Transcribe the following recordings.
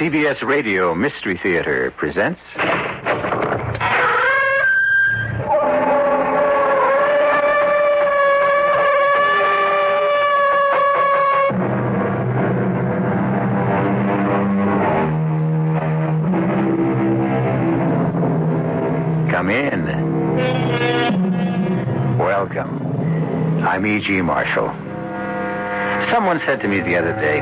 CBS Radio Mystery Theater presents... Come in. Welcome. I'm E.G. Marshall. Someone said to me the other day,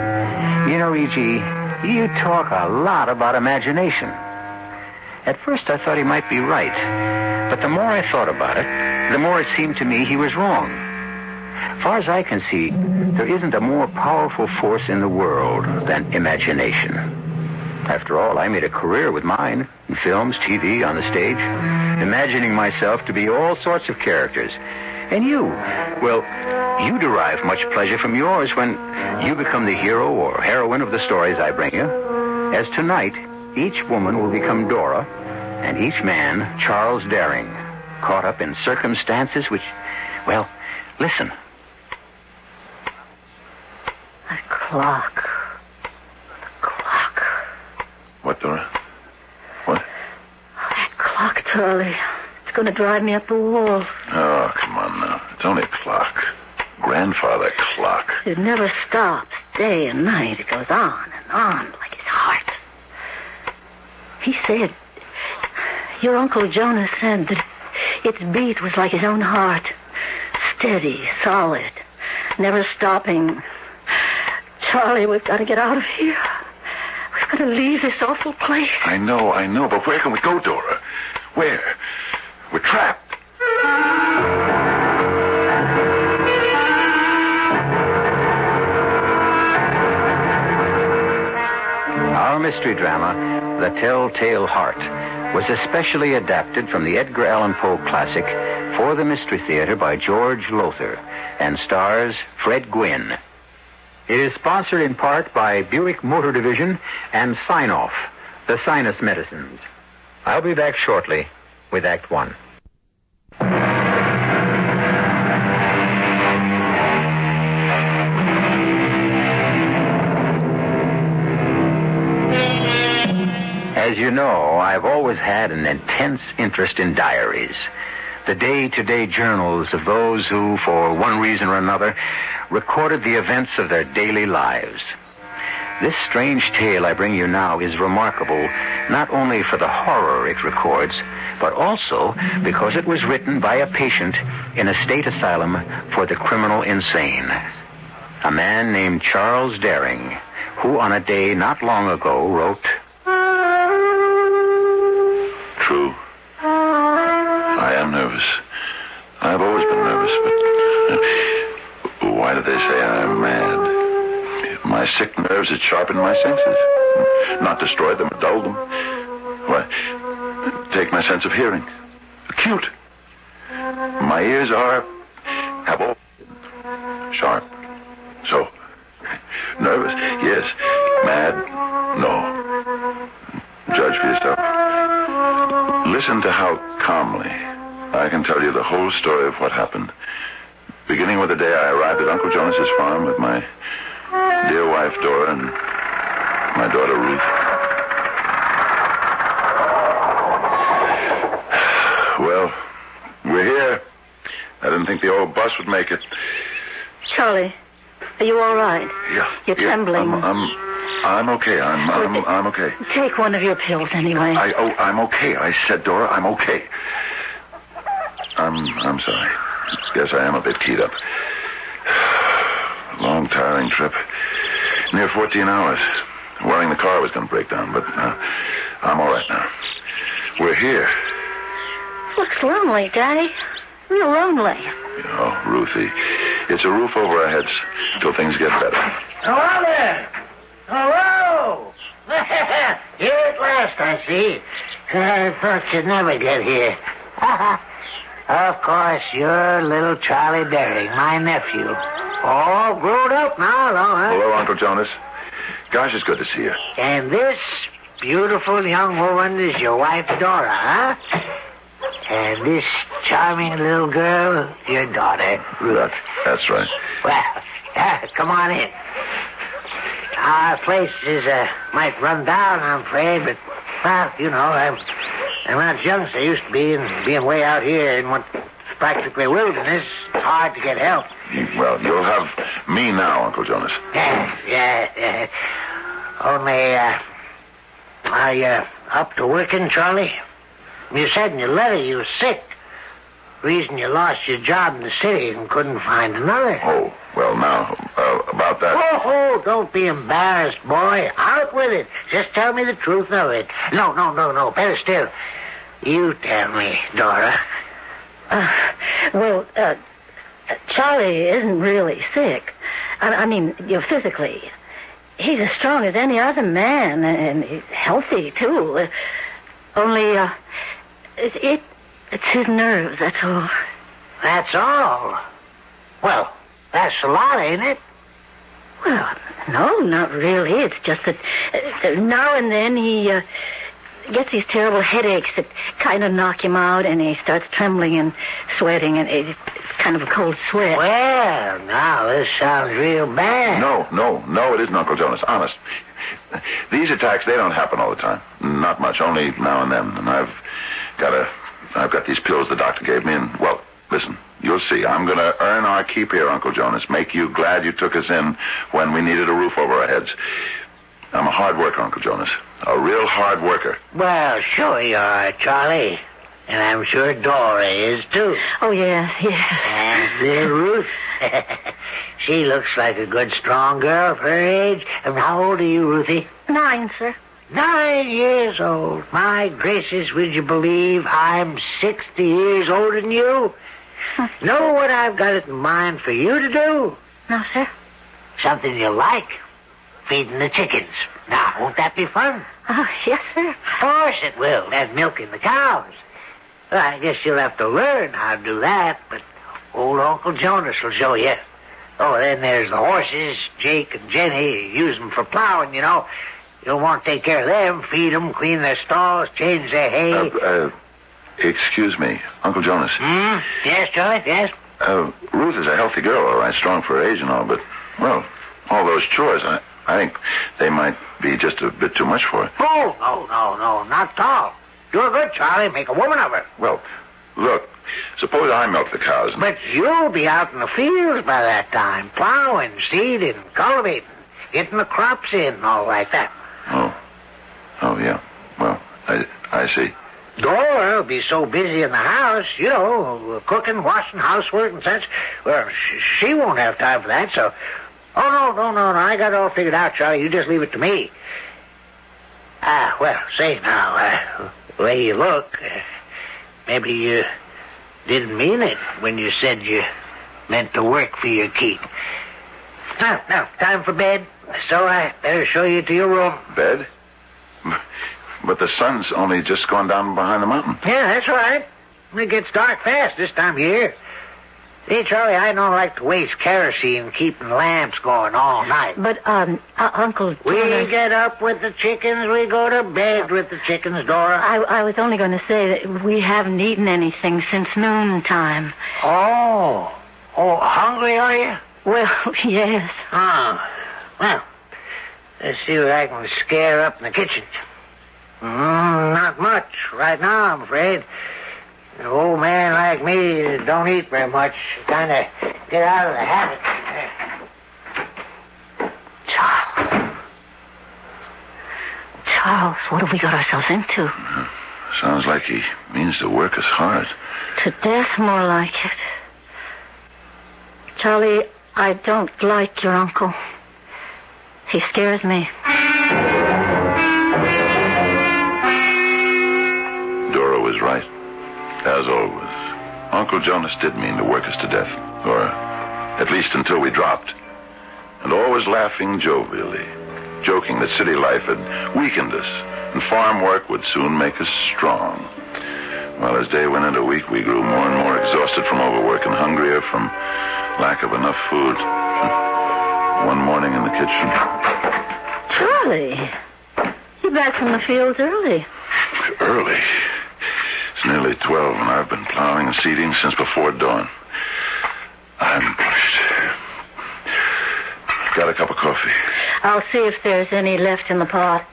you know, E.G., you talk a lot about imagination. At first I thought he might be right, but the more I thought about it, the more it seemed to me he was wrong. As far as I can see, there isn't a more powerful force in the world than imagination. After all, I made a career with mine, in films, TV, on the stage, imagining myself to be all sorts of characters. And you, well, you derive much pleasure from yours when you become the hero or heroine of the stories I bring you. As tonight, each woman will become Dora, and each man Charles Daring, caught up in circumstances which, well, listen. That clock. What, Dora? What? Oh, that clock, Charlie. It's going to drive me up the wall. Oh, come on now. It's only a clock. Grandfather clock. It never stops, day and night. It goes on and on like his heart. He said, your Uncle Jonas said that its beat was like his own heart. Steady, solid, never stopping. Charlie, we've got to get out of here. We've got to leave this awful place. I know, but where can we go, Dora? Where? We're trapped. Our mystery drama, The Telltale Heart, was especially adapted from the Edgar Allan Poe classic for the Mystery Theater by George Lothar and stars Fred Gwynne. It is sponsored in part by Buick Motor Division and Sign-Off, the sinus medicines. I'll be back shortly with Act One. As you know, I've always had an intense interest in diaries, the day-to-day journals of those who, for one reason or another, recorded the events of their daily lives. This strange tale I bring you now is remarkable not only for the horror it records, but also because it was written by a patient in a state asylum for the criminal insane. A man named Charles Daring, who on a day not long ago wrote... True. I am nervous. I've always been nervous, but why do they say I'm mad? My sick nerves had sharpened my senses. Not destroyed them or dulled them. Why, take my sense of hearing. Acute. My ears have all been sharp. So, nervous, yes. Mad, no. Judge for yourself. Listen to how calmly I can tell you the whole story of what happened. Beginning with the day I arrived at Uncle Jonas's farm with my dear wife, Dora, and my daughter, Ruth. Well, we're here. I didn't think the old bus would make it. Charlie, are you all right? Yeah. You're trembling. I'm okay. I'm okay. Take one of your pills anyway. I'm okay. I said, Dora, I'm okay. I'm sorry. Guess I am a bit keyed up. Long, tiring trip. Near 14 hours. Worrying the car was going to break down, but I'm all right now. We're here. Looks lonely, Daddy. Real lonely. Oh, Ruthie. It's a roof over our heads till things get better. Hello there. Hello. Here at last, I see. I thought you'd never get here. Of course, you're little Charlie Daring, my nephew. All grown up now, though, huh? Hello, Uncle Jonas. Gosh, it's good to see you. And this beautiful young woman is your wife, Dora, huh? And this charming little girl, your daughter, Ruth. That's right. Well, come on in. our place is might run down, I'm afraid, but, well, you know, I'm not young as I used to be, and being way out here in what's practically wilderness, it's hard to get help. Well, you'll have me now, Uncle Jonas. Yeah. Only, are you up to working, Charlie? You said in your letter you were sick. Reason you lost your job in the city and couldn't find another. Oh, well, now, about that... Oh, don't be embarrassed, boy. Out with it. Just tell me the truth of it. No. Better still. You tell me, Dora. Charlie isn't really sick. I mean, physically. He's as strong as any other man, and he's healthy, too. Only, it's his nerves, that's all. That's all? Well, that's a lot, ain't it? Well, no, not really. It's just that now and then he gets these terrible headaches that kind of knock him out, and he starts trembling and sweating, and it's kind of a cold sweat. Well, now, this sounds real bad. No, it isn't, Uncle Jonas. Honest. These attacks, they don't happen all the time. Not much, only now and then. And I've got these pills the doctor gave me, and, well, listen, you'll see. I'm going to earn our keep here, Uncle Jonas. Make you glad you took us in when we needed a roof over our heads. I'm a hard worker, Uncle Jonas. A real hard worker. Well, sure you are, Charlie. And I'm sure Dora is, too. Oh, yes. And Ruth. She looks like a good, strong girl for her age. And how old are you, Ruthie? 9, sir. 9 years old. My gracious, would you believe I'm 60 years older than you? Know what I've got it in mind for you to do? No, sir. Something you like. Feeding the chickens. Now, won't that be fun? Oh, yes, sir. Of course it will. That's milking the cows. Well, I guess you'll have to learn how to do that, but old Uncle Jonas will show you. Oh, then there's the horses. Jake and Jenny use them for plowing, you know. You'll want to take care of them, feed them, clean their stalls, change their hay. Excuse me, Uncle Jonas. Yes, Charlie, yes? Ruth is a healthy girl, all right, strong for her age and all, but, well, all those chores, I think they might be just a bit too much for her. Oh, no, not at all. Do her good, Charlie. Make a woman of her. Well, look, suppose I milk the cows. But you'll be out in the fields by that time, plowing, seeding, cultivating, getting the crops in and all like that. Oh, yeah. Well, I see. Dora will be so busy in the house, you know, cooking, washing, housework and such. Well, she won't have time for that, so... Oh, no. I got it all figured out, Charlie. You just leave it to me. Well, say now, the way you look, maybe you didn't mean it when you said you meant to work for your keep. Now, time for bed, so I better show you to your room. Bed? But the sun's only just gone down behind the mountain. Yeah, that's right. It gets dark fast this time of year. See, Charlie, I don't like to waste kerosene keeping lamps going all night. But, Uncle Jonas... We get up with the chickens, we go to bed with the chickens, Dora. I was only going to say that we haven't eaten anything since noontime. Oh, hungry are you? Well, yes. Well, let's see what I can scare up in the kitchen. Not much right now, I'm afraid. An old man like me don't eat very much. Kind of get out of the habit. Charles, what have we got ourselves into? Sounds like he means to work us hard. To death, more like it. Charlie, I don't like your uncle. He scares me. Dora was right. As always, Uncle Jonas did mean to work us to death, or at least until we dropped. And always laughing jovially, joking that city life had weakened us, and farm work would soon make us strong. Well, as day went into week, we grew more and more exhausted from overwork and hungrier from lack of enough food. One morning in the kitchen... Charlie, you're back from the fields early. Early? It's nearly 12, and I've been plowing and seeding since before dawn. I'm pushed. Got a cup of coffee. I'll see if there's any left in the pot.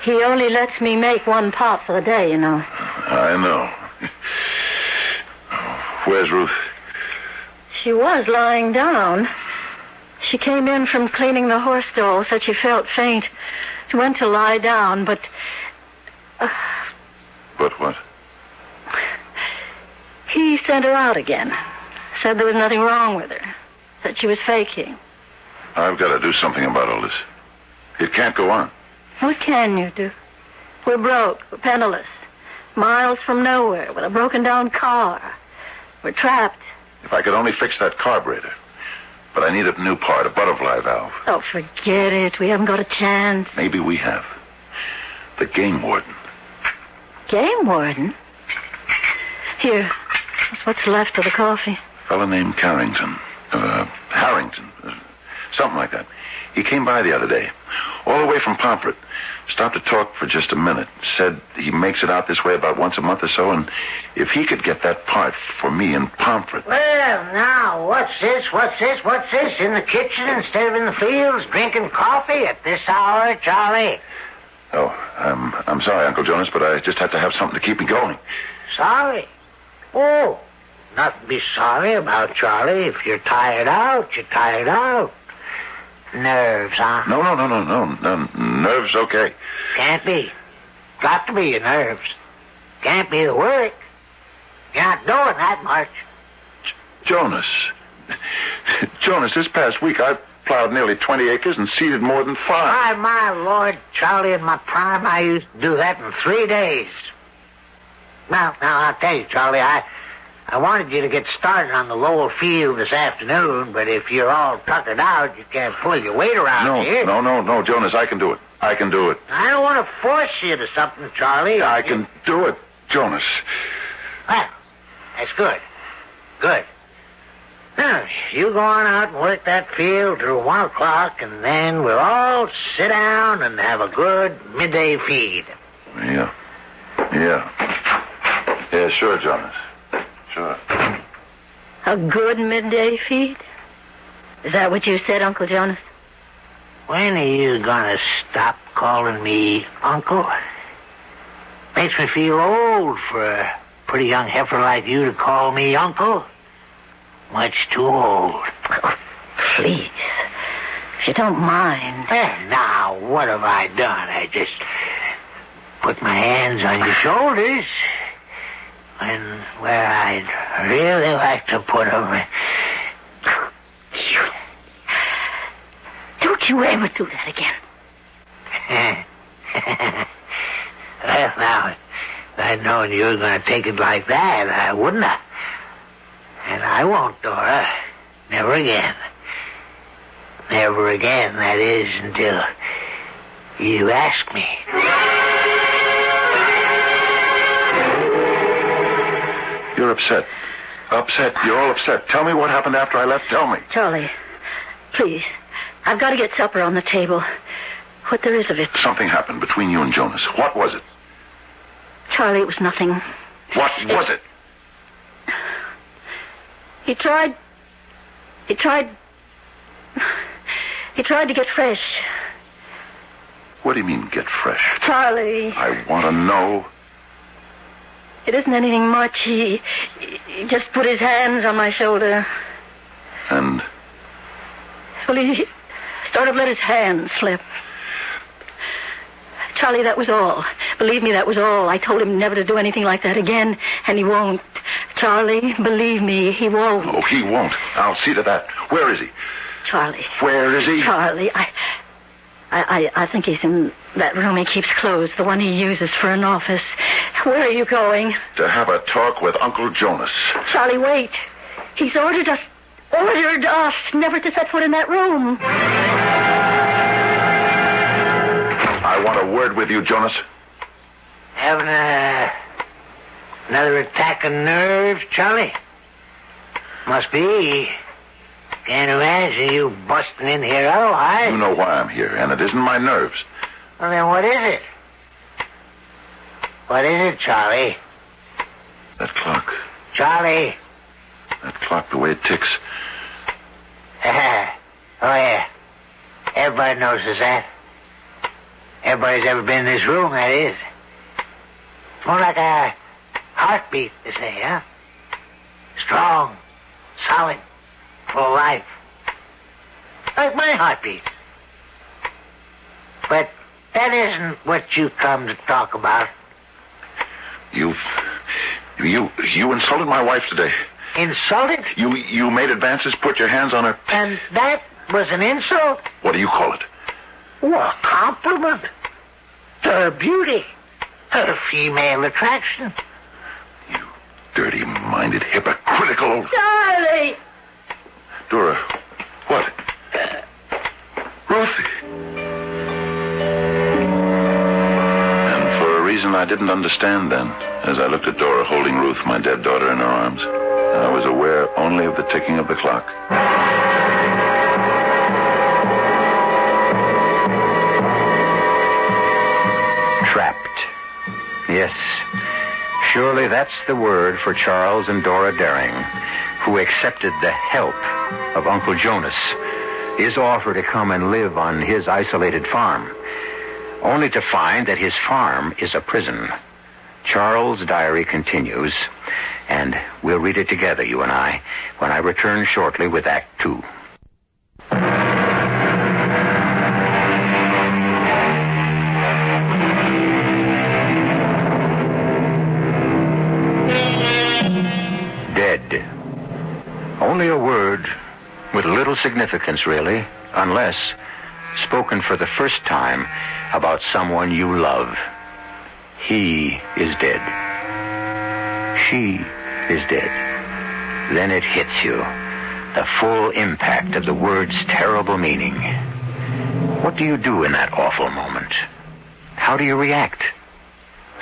He only lets me make one pot for the day, you know. I know. Where's Ruth? She was lying down. She came in from cleaning the horse stall, said she felt faint. She went to lie down, but... But what? He sent her out again. Said there was nothing wrong with her. Said she was faking. I've got to do something about all this. It can't go on. What can you do? We're broke. We're penniless. Miles from nowhere with a broken-down car. We're trapped. If I could only fix that carburetor. But I need a new part, a butterfly valve. Oh, forget it. We haven't got a chance. Maybe we have. The game warden. Game warden? Here. That's what's left of the coffee. A fellow named Harrington. Something like that. He came by the other day. All the way from Pomfret. Stopped to talk for just a minute. Said he makes it out this way about once a month or so, and if he could get that part for me in Pomfret... Well, now, what's this? In the kitchen instead of in the fields, drinking coffee at this hour, Charlie? Oh, I'm sorry, Uncle Jonas, but I just have to have something to keep me going. Sorry? Oh, nothing to be sorry about, Charlie. If you're tired out, you're tired out. Nerves, huh? No. Nerves, okay. Can't be. Got to be your nerves. Can't be the work. You're not doing that much. Jonas, this past week I plowed nearly 20 acres and seeded more than 5. My Lord, Charlie, in my prime, I used to do that in 3 days. Now, I'll tell you, Charlie, I wanted you to get started on the Lowell field this afternoon, but if you're all tuckered out, you can't pull your weight around here. No, Jonas, I can do it. I don't want to force you to something, Charlie. I can do it, Jonas. Well, that's good. Good. Now, you go on out and work that field till 1 o'clock, and then we'll all sit down and have a good midday feed. Yeah, sure, Jonas. Sure. A good midday feed? Is that what you said, Uncle Jonas? When are you gonna stop calling me Uncle? Makes me feel old for a pretty young heifer like you to call me Uncle. Much too old. Oh, please. If you don't mind. Now, what have I done? I just put my hands on your shoulders. And where I'd really like to put them. Don't you ever do that again. Well, now, if I'd known you were going to take it like that, I wouldn't have. And I won't, Dora. Never again. Never again, that is, until you ask me. You're upset. You're all upset. Tell me what happened after I left. Tell me. Charlie, please. I've got to get supper on the table. What there is of it. Something happened between you and Jonas. What was it? Charlie, it was nothing. What was it? He tried to get fresh. What do you mean, get fresh? Charlie. I want to know. It isn't anything much. He just put his hands on my shoulder. And? Well, he sort of let his hands slip. Charlie, that was all. Believe me, that was all. I told him never to do anything like that again, and he won't. Charlie, believe me, he won't. Oh, he won't. I'll see to that. Where is he? Charlie. Where is he? Charlie, I think he's in that room he keeps closed, the one he uses for an office. Where are you going? To have a talk with Uncle Jonas. Charlie, wait. He's ordered us never to set foot in that room. I want a word with you, Jonas. Having another attack of nerves, Charlie? Must be. Can't imagine you busting in here otherwise. You know why I'm here, and it isn't my nerves. Well, then what is it? What is it, Charlie? That clock. Charlie. That clock, the way it ticks. Oh, yeah. Everybody notices that. Everybody's ever been in this room, that is. It's more like a heartbeat, they say, huh? Strong, solid, full of life. Like my heartbeat. But that isn't what you come to talk about. You insulted my wife today. Insulted? You made advances, put your hands on her. And that was an insult? What do you call it? Well, a compliment to her beauty, her female attraction. You dirty-minded, hypocritical old... Charlie! Dora, what? Ruthie. And for a reason I didn't understand then, as I looked at Dora holding Ruth, my dead daughter, in her arms, I was aware only of the ticking of the clock. Trapped. Yes. Surely that's the word for Charles and Dora Daring, who accepted the help of Uncle Jonas, his offer to come and live on his isolated farm, only to find that his farm is a prison. Charles' diary continues, and we'll read it together, you and I, when I return shortly with Act 2. Dead. Only a word with little significance, really, unless spoken for the first time about someone you love. He is dead. She is dead. Then it hits you, the full impact of the word's terrible meaning. What do you do in that awful moment? How do you react?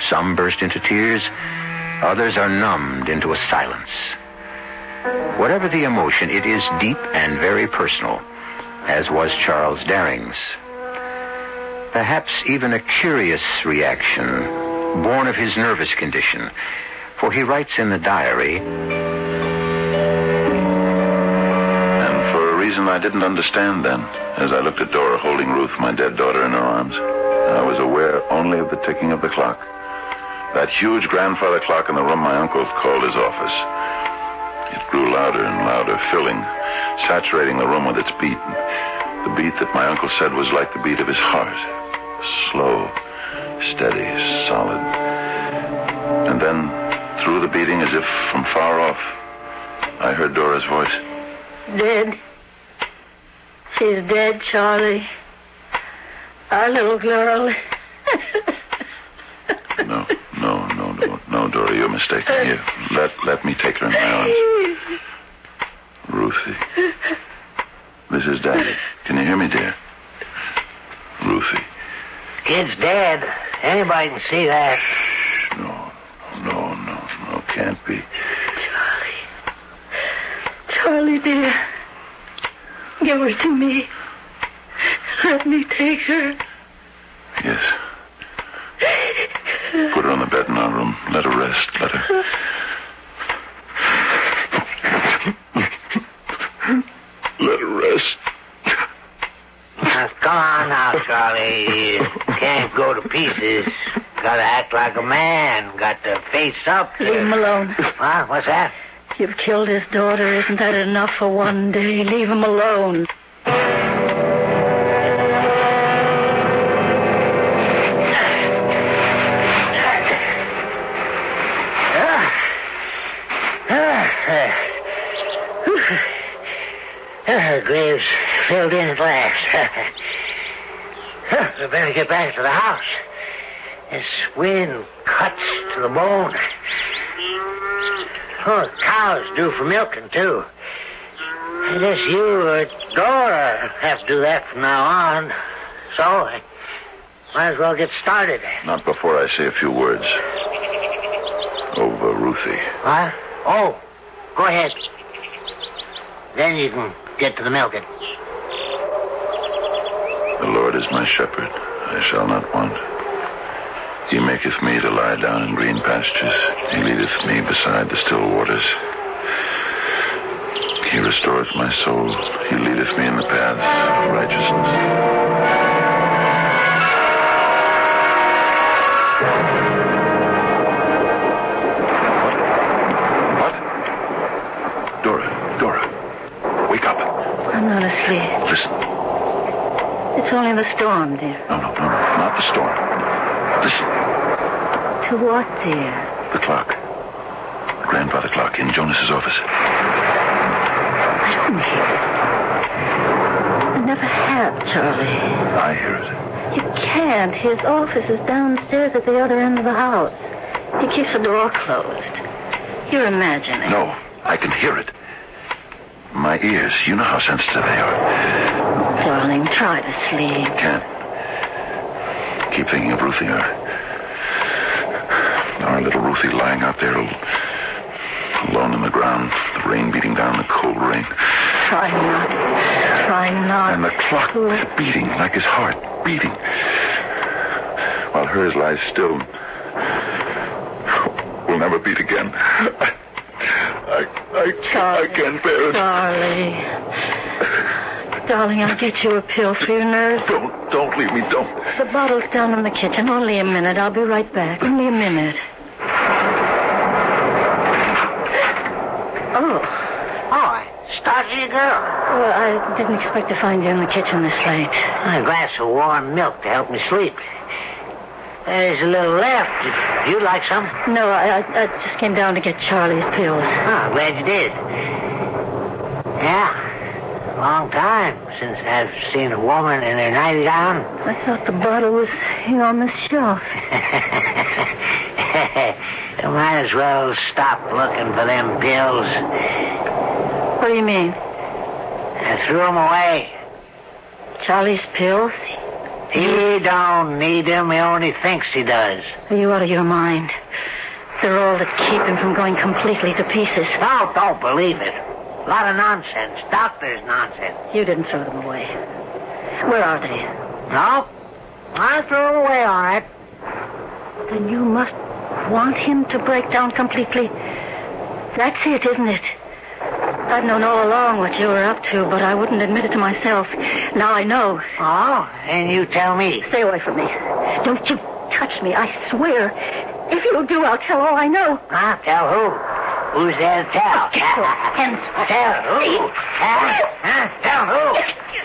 Some burst into tears, others are numbed into a silence. Whatever the emotion, it is deep and very personal, as was Charles Daring's. Perhaps even a curious reaction, born of his nervous condition, for he writes in the diary, and for a reason I didn't understand then, as I looked at Dora holding Ruth, my dead daughter, in her arms, I was aware only of the ticking of the clock. That huge grandfather clock in the room my uncle called his office. It grew louder and louder, filling, saturating the room with its beat. The beat that my uncle said was like the beat of his heart. Slow, steady, solid. And then, through the beating, as if from far off, I heard Dora's voice. Dead. She's dead, Charlie. Our little girl. No, Dora, you're mistaken. Here, let me take her in my arms. Ruthie. This is Daddy. Can you hear me, dear? Ruthie. Kid's dead. Anybody can see that. Shh, no, can't be. Charlie, dear. Give her to me. Let me take her. Yes. Put her on the bed in our room. Let her rest. Let her rest. Now, come on now, Charlie. You can't go to pieces. Gotta act like a man. Got to face up. Leave him alone. Huh? What's that? You've killed his daughter. Isn't that enough for one day? Leave him alone. The grave's filled in at last. We better get back to the house. This wind cuts to the bone. Oh, the cow's due for milking, too. I guess you or Dora have to do that from now on. So, I might as well get started. Not before I say a few words. Over Ruthie. What? Oh, go ahead. Then you can get to the milking. The Lord is my shepherd. I shall not want. He maketh me to lie down in green pastures. He leadeth me beside the still waters. He He restoreth my soul. He leadeth me in the paths of righteousness. What? Dora. Wake up. I'm not asleep. Listen. It's only the storm, dear. No, not the storm. Listen. To what, dear? The clock. The grandfather clock in Jonas's office. I don't hear it. I never have, Charlie. I hear it. You can't. His office is downstairs at the other end of the house. He keeps the door closed. You're imagining. No, I can hear it. My ears, you know how sensitive they are. Darling, try to sleep. Can't. Keep thinking of Ruthie. Our little Ruthie lying out there alone in the ground, the rain beating down, the cold rain. Try not. And the clock beating like his heart, beating. While hers lies still. Will never beat again. I can't bear it. Darling, I'll get you a pill for your nerves. Don't leave me, don't. The bottle's down in the kitchen. Only a minute. I'll be right back. Only a minute. Oh, started you, girl. Well, I didn't expect to find you in the kitchen this late. A glass of warm milk to help me sleep. There's a little left. If you'd like some? No, I just came down to get Charlie's pills. Oh, glad you did. Yeah, long time since I've seen a woman in her nightgown. I thought the bottle was here on the shelf. You might as well stop looking for them pills. What do you mean? I threw them away. Charlie's pills? He don't need them. He only thinks he does. Are you out of your mind? They're all that keep him from going completely to pieces. No, don't believe it. A lot of nonsense. Doctor's nonsense. You didn't throw them away. Where are they? No, I threw them away, all right. Then you must want him to break down completely. That's it, isn't it? I've known all along what you were up to, but I wouldn't admit it to myself. Now I know. Oh, and you tell me. Stay away from me. Don't you touch me, I swear. If you do, I'll tell all I know. Huh? Tell who? Who's there to tell? And tell who? Huh? Tell who?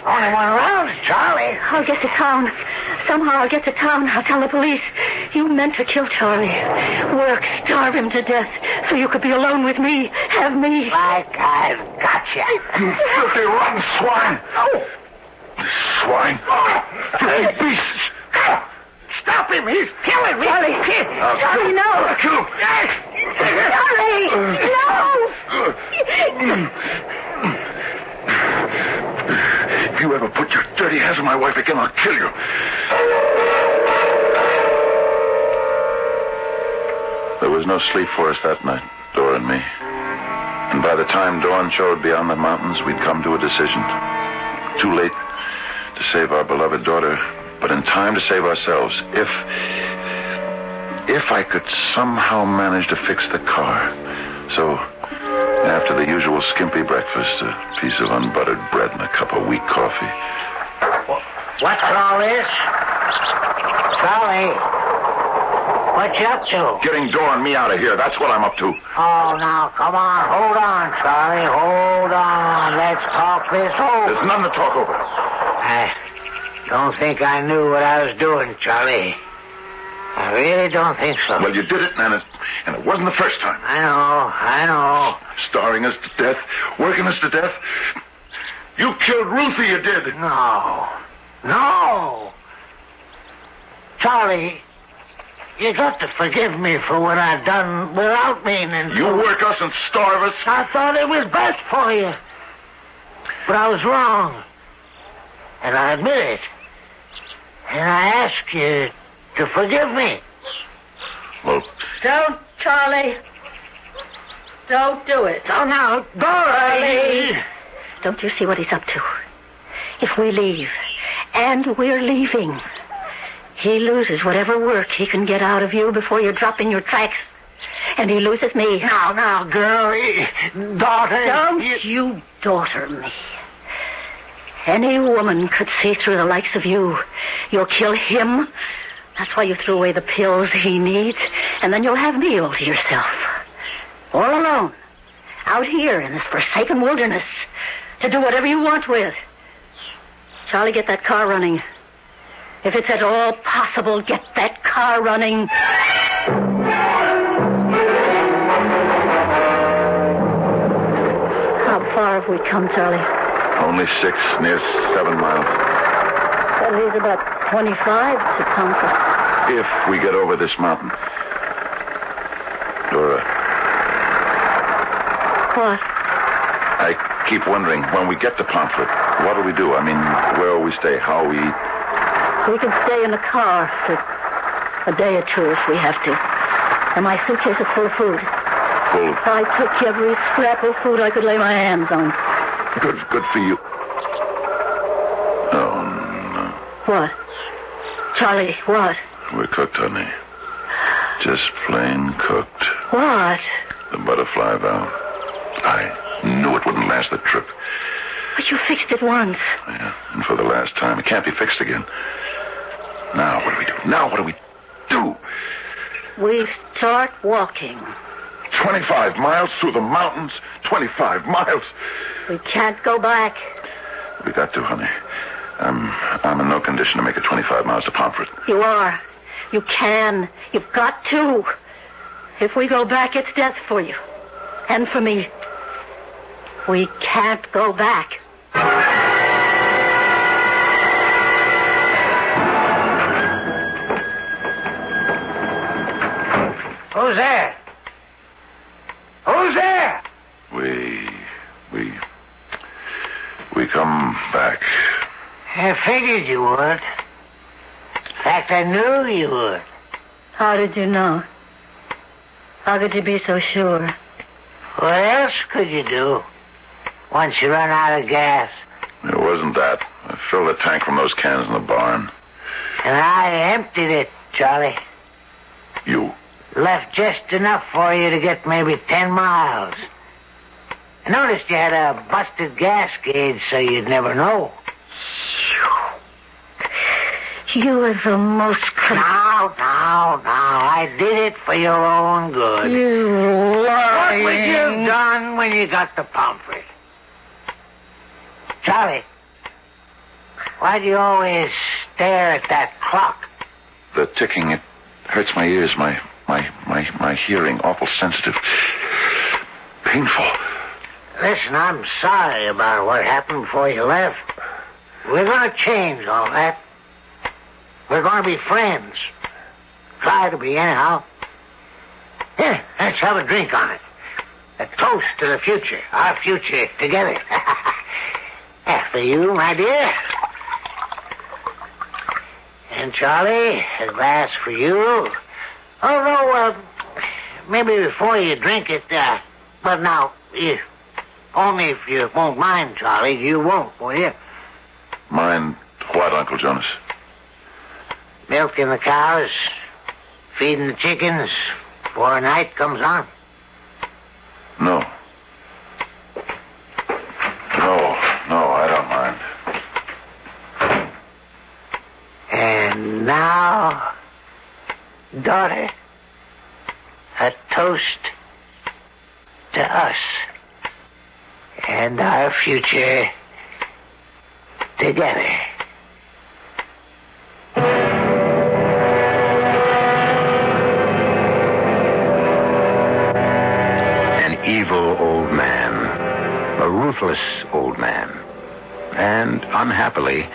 Only one around is Charlie. I'll get to town. Somehow I'll get to town. I'll tell the police. You meant to kill Charlie. Work, starve him to death, so you could be alone with me. Have me. Like I've got you. You filthy, rotten swine. Oh. Swine. Filthy beasts. Stop him. He's killing me. Charlie. Charlie, no. I'll kill him. Charlie, no. If you ever put your dirty hands on my wife again, I'll kill you. There was no sleep for us that night, Dora and me. And by the time dawn showed beyond the mountains, we'd come to a decision. Too late to save our beloved daughter, but in time to save ourselves. If I could somehow manage to fix the car. So, after the usual skimpy breakfast, a piece of unbuttered bread and a cup of weak coffee. What's all this? Charlie, what you up to? Getting Dora and me out of here. That's what I'm up to. Oh, now, come on. Hold on, Charlie. Hold on. Let's talk this over. There's nothing to talk over. I don't think I knew what I was doing, Charlie. I really don't think so. Well, you did it, and it wasn't the first time. I know. Starving us to death, working us to death. You killed Ruthie, you did. No. Charlie, you got to forgive me for what I've done without meaning to. You work us and starve us. I thought it was best for you. But I was wrong. And I admit it. And I ask you to forgive me. Well, Don't, Charlie. Don't do it. Oh, now, Dorothy. Don't you see what he's up to? If we leave, and we're leaving, he loses whatever work he can get out of you before you drop in your tracks. And he loses me. Now, girl, daughter. Don't you daughter me. Any woman could see through the likes of you. You'll kill him. That's why you threw away the pills he needs. And then you'll have me all to yourself. All alone. Out here in this forsaken wilderness. To do whatever you want with. Charlie, get that car running. If it's at all possible, get that car running. How far have we come, Charlie? Only 6, near 7 miles. That leaves about 25 to conquer. If we get over this mountain. Dora. What? I keep wondering, when we get to Pomfret, what do we do? I mean, where will we stay? How will we eat? We can stay in the car for a day or two if we have to. And my suitcase is full of food. Full? I took every scrap of food I could lay my hands on. Good for you. Oh, no. What? Charlie, what? We're cooked, honey. Just plain cooked. What? The butterfly valve. I knew it wouldn't last the trip. But you fixed it once. Yeah, and for the last time. It can't be fixed again. Now, what do we do? Now, what do we do? We start walking. 25 miles through the mountains. 25 miles. We can't go back. We got to, honey. I'm in no condition to make it 25 miles to Pomfret. You are. You can. You've got to. If we go back, it's death for you. And for me. We can't go back. Who's there? Who's there? We come back. I figured you would. In fact, I knew you would. How did you know? How could you be so sure? What else could you do once you run out of gas? It wasn't that. I filled the tank from those cans in the barn. And I emptied it, Charlie. You? Left just enough for you to get maybe 10 miles. I noticed you had a busted gas gauge, so you'd never know. You are the most... Now. I did it for your own good. You lying... What would you have done when you got to Pomfret? Charlie, why do you always stare at that clock? The ticking, it hurts my ears, my hearing, awful sensitive. Painful. Listen, I'm sorry about what happened before you left. We're going to change all that. We're going to be friends. Try to be, anyhow. Here, let's have a drink on it. A toast to the future. Our future together. For you, my dear. And Charlie, a glass for you. Although, maybe before you drink it, but now, only if you won't mind, Charlie. You won't, will you? Mind what, Uncle Jonas? Milking the cows, feeding the chickens before night comes on. No, I don't mind. And now, daughter, a toast to us and our future together. An evil old man, a ruthless old man, and unhappily,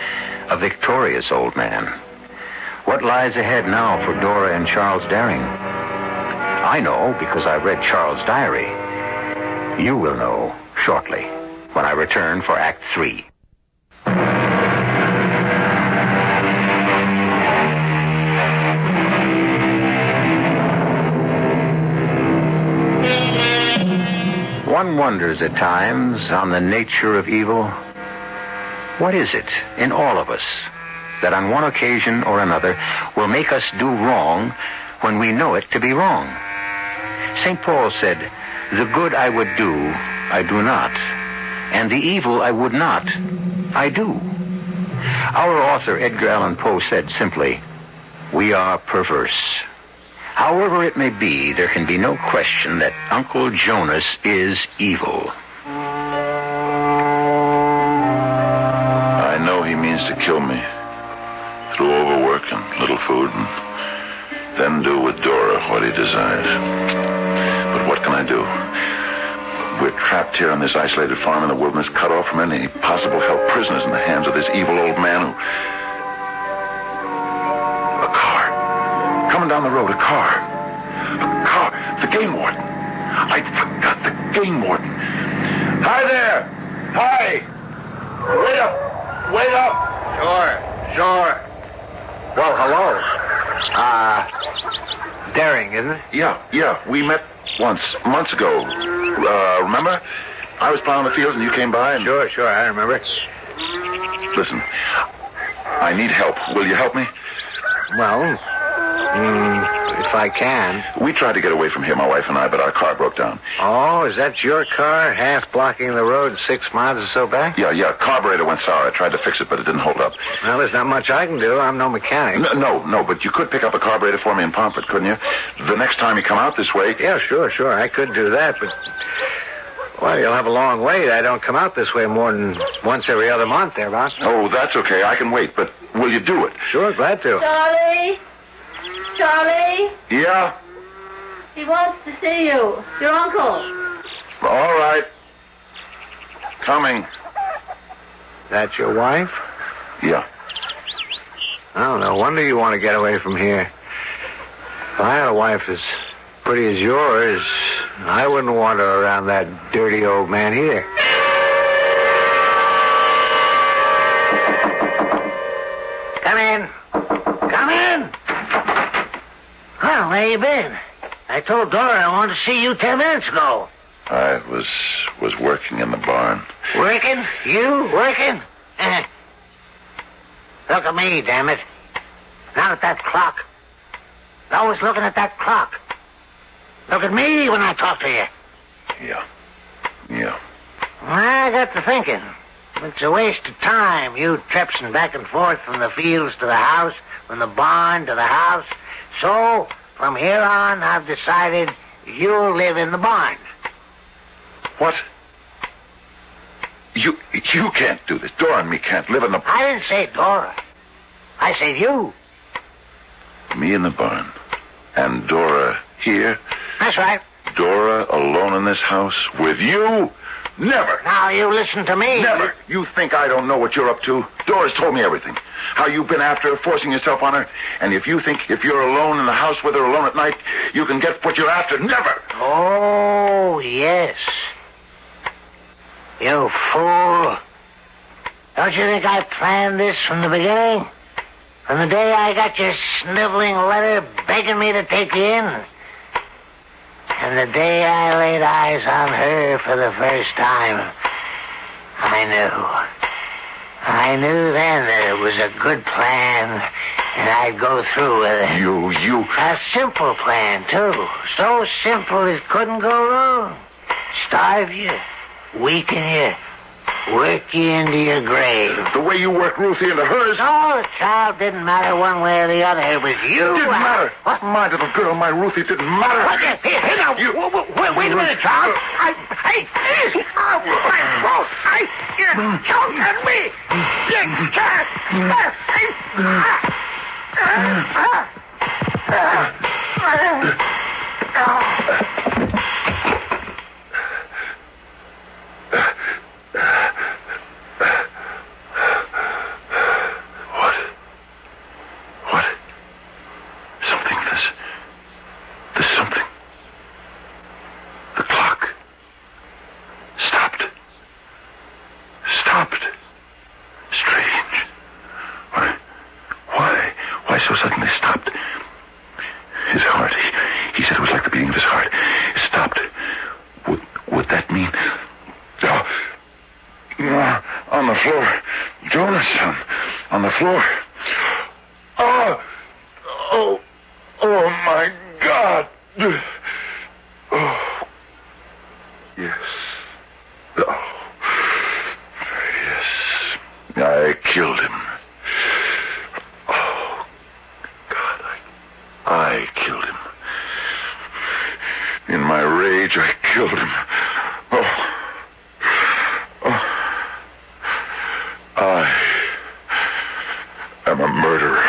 a victorious old man. What lies ahead now for Dora and Charles Daring? I know because I read Charles' diary. You will know shortly when I return for Act 3. One wonders at times on the nature of evil. What is it in all of us that on one occasion or another will make us do wrong when we know it to be wrong? St. Paul said, "The good I would do, I do not, and the evil I would not, I do. Our author, Edgar Allan Poe, said simply, "We are perverse." However it may be, there can be no question that Uncle Jonas is evil. I know he means to kill me through overwork and little food, and then do with Dora what he desires. But what can I do? We're trapped here on this isolated farm in the wilderness, cut off from any possible help, prisoners in the hands of this evil old man who... A car. Coming down the road, a car. A car. The game warden. I forgot the game warden. Hi there. Hi. Wait up. Wait up. Sure. Well, hello. Daring, isn't it? Yeah. We met once, months ago. Remember? I was plowing the fields and you came by and... Sure, I remember. Listen, I need help. Will you help me? Well, if I can. We tried to get away from here, my wife and I, but our car broke down. Oh, is that your car, half blocking the road 6 miles or so back? Yeah, carburetor went sour. I tried to fix it, but it didn't hold up. Well, there's not much I can do. I'm no mechanic. No, but you could pick up a carburetor for me in Pomfret, couldn't you? The next time you come out this way... Yeah, sure. I could do that, but... Well, you'll have a long wait. I don't come out this way more than once every other month, thereabouts. Oh, that's okay. I can wait, but will you do it? Sure, glad to. Charlie? Yeah? He wants to see you. Your uncle. All right. Coming. That your wife? Yeah. Oh, no wonder you want to get away from here. If I had a wife as pretty as yours, I wouldn't want her around that dirty old man either. Come in. Well, where you been? I told Dora I wanted to see you 10 minutes ago. I was working in the barn. Working? You working? Look at me, damn it. Not at that clock. Always looking at that clock. Look at me when I talk to you. Yeah. I got to thinking. It's a waste of time, you trepsing back and forth from the fields to the house, from the barn to the house. So, from here on, I've decided you'll live in the barn. What? You can't do this. Dora and me can't live in the... I didn't say Dora. I said you. Me in the barn. And Dora here? That's right. Dora alone in this house with you? Never. Now you listen to me. Never. You think I don't know what you're up to? Dora's told me everything. How you've been after her, forcing yourself on her. And if you think if you're alone in the house with her alone at night, you can get what you're after, never. Oh, yes. You fool. Don't you think I planned this from the beginning? From the day I got your sniveling letter begging me to take you in. And the day I laid eyes on her for the first time, I knew then that it was a good plan, and I'd go through with it. You... A simple plan, too. So simple it couldn't go wrong. Starve you, weaken you, work you into your grave. The way you worked Ruthie into hers... No, the child didn't matter one way or the other. It was you. Didn't matter. What? My little girl, my Ruthie, didn't matter. What? Hey, now, wait a minute, child. Hey, you're choking me. You can't. There's something. The clock. Stopped. Strange. Why so suddenly stopped? His heart. He said it was like the beating of his heart. It stopped. Would that mean... on the floor. Jonas, on the floor. Oh, my God. Oh, yes. Oh. killed him. Oh, God, I killed him. In my rage, I killed him. I am a murderer.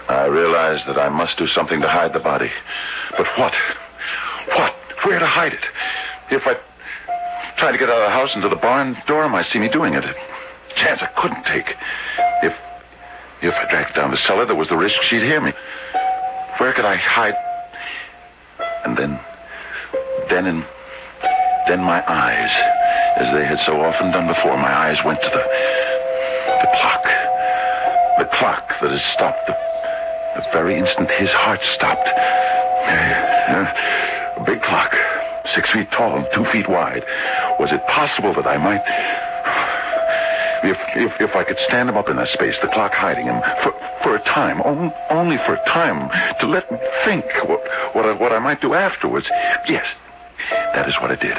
I realized that I must do something to hide the body. But what? What? Where to hide it? If I tried to get out of the house into the barn, Dora might see me doing it. A chance I couldn't take. If I dragged it down the cellar, there was the risk she'd hear me. Where could I hide? And then my eyes, as they had so often done before, my eyes went to the clock. The clock that had stopped the very instant his heart stopped. A big clock, 6 feet tall and 2 feet wide. Was it possible that I might... If I could stand him up in that space, the clock hiding him, for a time, only for a time, to let me think what I might do afterwards. Yes, that is what I did.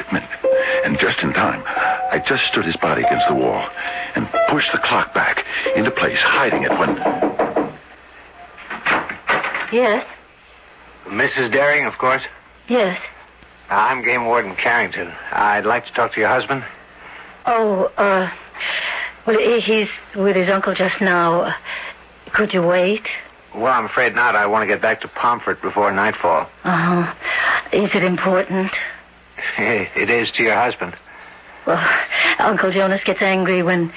And just in time, I just stood his body against the wall and pushed the clock back into place, hiding it when... Yes? Mrs. Daring, of course? Yes. I'm Game Warden Carrington. I'd like to talk to your husband. Oh, well, he's with his uncle just now. Could you wait? Well, I'm afraid not. I want to get back to Pomfret before nightfall. Uh-huh. Is it important? It is to your husband. Well, Uncle Jonas gets angry when...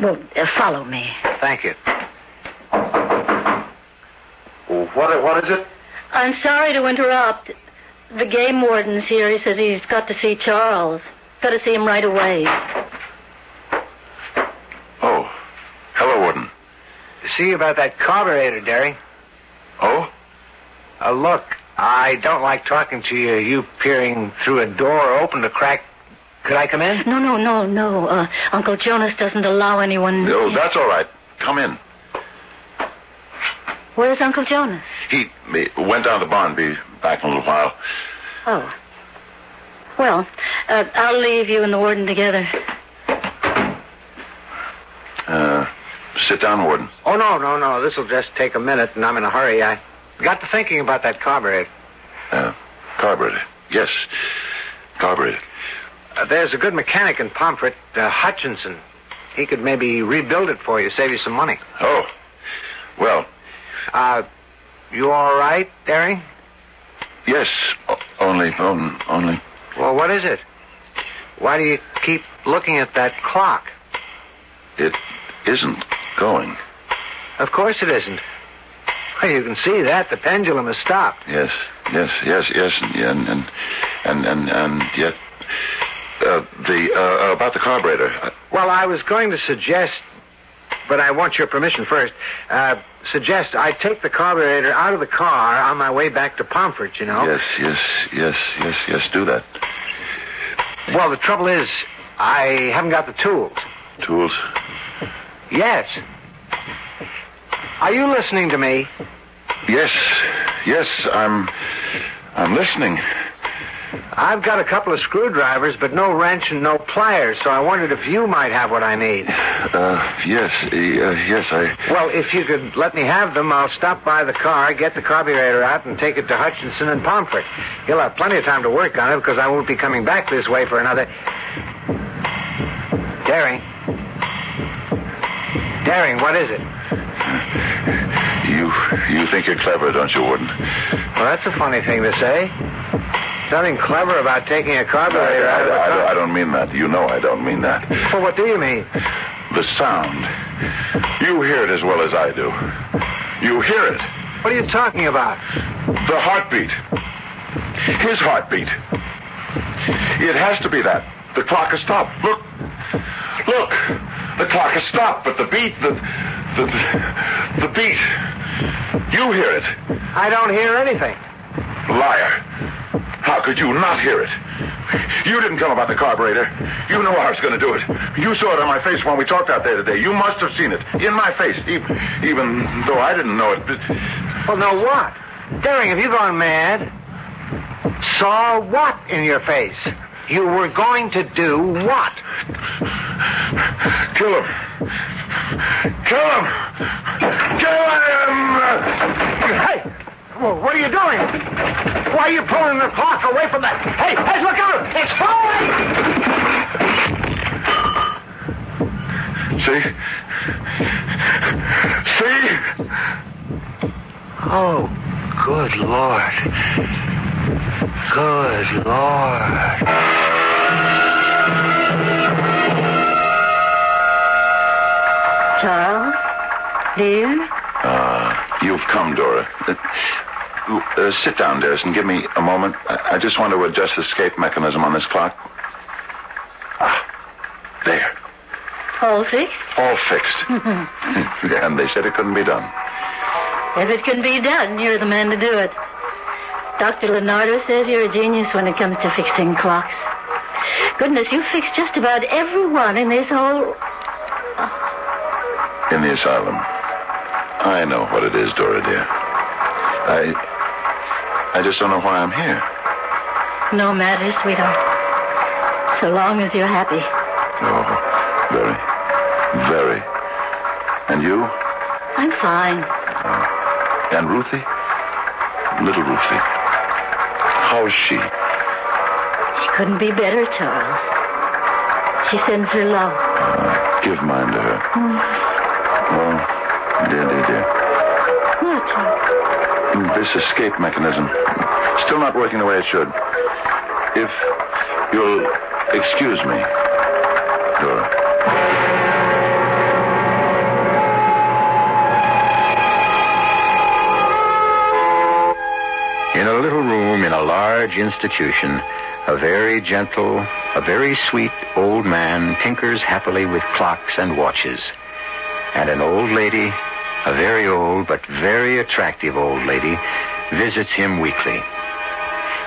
Well, follow me. Thank you. What is it? I'm sorry to interrupt. The game warden's here. He says he's got to see Charles. Got to see him right away. Oh. Hello, Warden. See about that carburetor, Daring. Oh? Look, I don't like talking to you. You peering through a door open to crack. Could I come in? No. Uncle Jonas doesn't allow anyone... No, that's all right. Come in. Where's Uncle Jonas? He went down to the barn. Be back in a little while. Oh. Well, I'll leave you and the warden together. Sit down, Warden. Oh, no. This'll just take a minute, and I'm in a hurry. I got to thinking about that carburetor. Carburetor. Yes, carburetor. There's a good mechanic in Pomfret, Hutchinson. He could maybe rebuild it for you, save you some money. Oh, well... you all right, Daring? Yes, only... Well, what is it? Why do you keep looking at that clock? It isn't going. Of course it isn't. Well, you can see that. The pendulum has stopped. Yes, and yet... about the carburetor... Well, I was going to suggest... But I want your permission first. Suggest I take the carburetor out of the car on my way back to Pomfret, you know? Yes, do that. Well, the trouble is, I haven't got the tools. Tools? Yes. Are you listening to me? Yes, I'm listening. I've got a couple of screwdrivers, but no wrench and no pliers, so I wondered if you might have what I need. Yes, Well, if you could let me have them, I'll stop by the car, get the carburetor out, and take it to Hutchinson and Pomfret. He'll have plenty of time to work on it, because I won't be coming back this way for another... Daring, what is it? You think you're clever, don't you, Warden? Well, that's a funny thing to say. Nothing clever about taking a carburetor out of the car. I don't mean that. You know I don't mean that. Well, what do you mean? The sound. You hear it as well as I do. You hear it. What are you talking about? The heartbeat. His heartbeat. It has to be that. The clock has stopped. Look. The clock has stopped, but the beat, the beat. You hear it. I don't hear anything. Liar. How could you not hear it? You didn't come about the carburetor. You know I was going to do it. You saw it on my face when we talked out there today. You must have seen it. In my face. Even though I didn't know it. Well, no what? Daring, have you gone mad? Saw what in your face? You were going to do what? Kill him. Kill him. Kill him. Hey! Well, what are you doing? Why are you pulling the clock away from that? Hey, look out! It's falling! See? Oh, good Lord. Good Lord. Charles, dear? You've come, Dora. Sit down, dearest, and give me a moment. I just want to adjust the escape mechanism on this clock. There. All fixed? All fixed. Yeah, and they said it couldn't be done. If it can be done, you're the man to do it. Dr. Leonardo says you're a genius when it comes to fixing clocks. Goodness, you fixed just about everyone in this whole... In the asylum. I know what it is, Dora, dear. I just don't know why I'm here. No matter, sweetheart. So long as you're happy. Oh, very, very. And you? I'm fine. And Ruthie? Little Ruthie. How's she? She couldn't be better, Charles. She sends her love. Give mine to her. Oh, dear. What, Charles? This escape mechanism. Still not working the way it should. If you'll excuse me, Dora. In a little room in a large institution, a very gentle, a very sweet old man tinkers happily with clocks and watches. And an old lady, a very old but very attractive old lady, visits him weekly.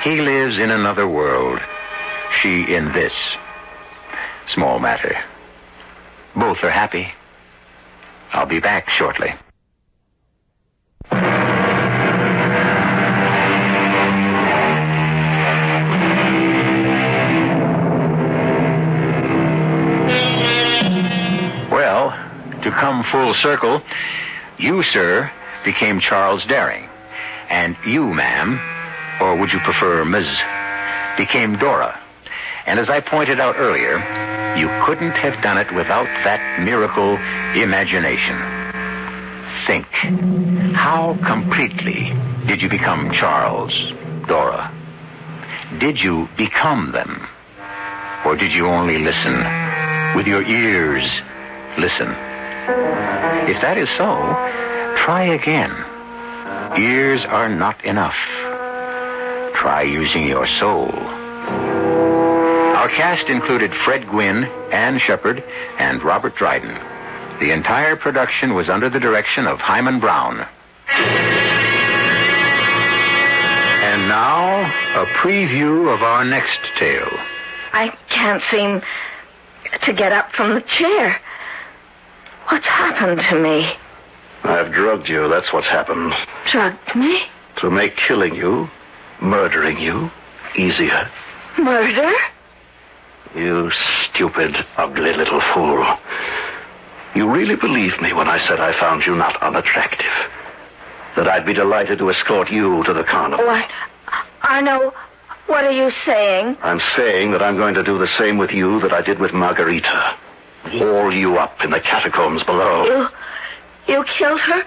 He lives in another world, she in this. Small matter. Both are happy. I'll be back shortly. Well, to come full circle, you, sir, became Charles Daring. And you, ma'am, or would you prefer Ms., became Dora. And as I pointed out earlier, you couldn't have done it without that miracle imagination. Think. How completely did you become Charles, Dora? Did you become them? Or did you only listen? With your ears, listen. If that is so, try again. Ears are not enough. Try using your soul. Our cast included Fred Gwynne, Ann Shepard, and Robert Dryden. The entire production was under the direction of Himan Brown. And now, a preview of our next tale. I can't seem to get up from the chair. What's happened to me? I've drugged you, that's what's happened. Drugged me? To make killing you, murdering you, easier. Murder? You stupid, ugly little fool. You really believed me when I said I found you not unattractive. That I'd be delighted to escort you to the carnival. What? Arno, what are you saying? I'm saying that I'm going to do the same with you that I did with Margarita. Wall you up in the catacombs below. You killed her?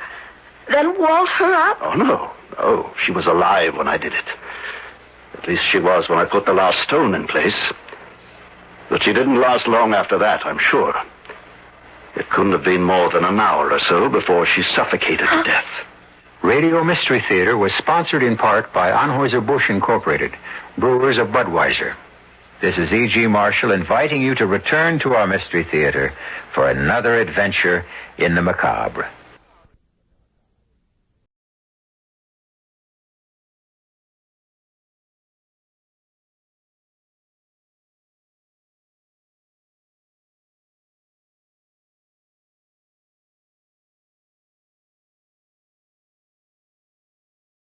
Then walled her up? Oh, no. No, she was alive when I did it. At least she was when I put the last stone in place. But she didn't last long after that, I'm sure. It couldn't have been more than an hour or so before she suffocated to death. Radio Mystery Theater was sponsored in part by Anheuser-Busch Incorporated, brewers of Budweiser. This is E.G. Marshall inviting you to return to our Mystery Theater for another adventure in the macabre.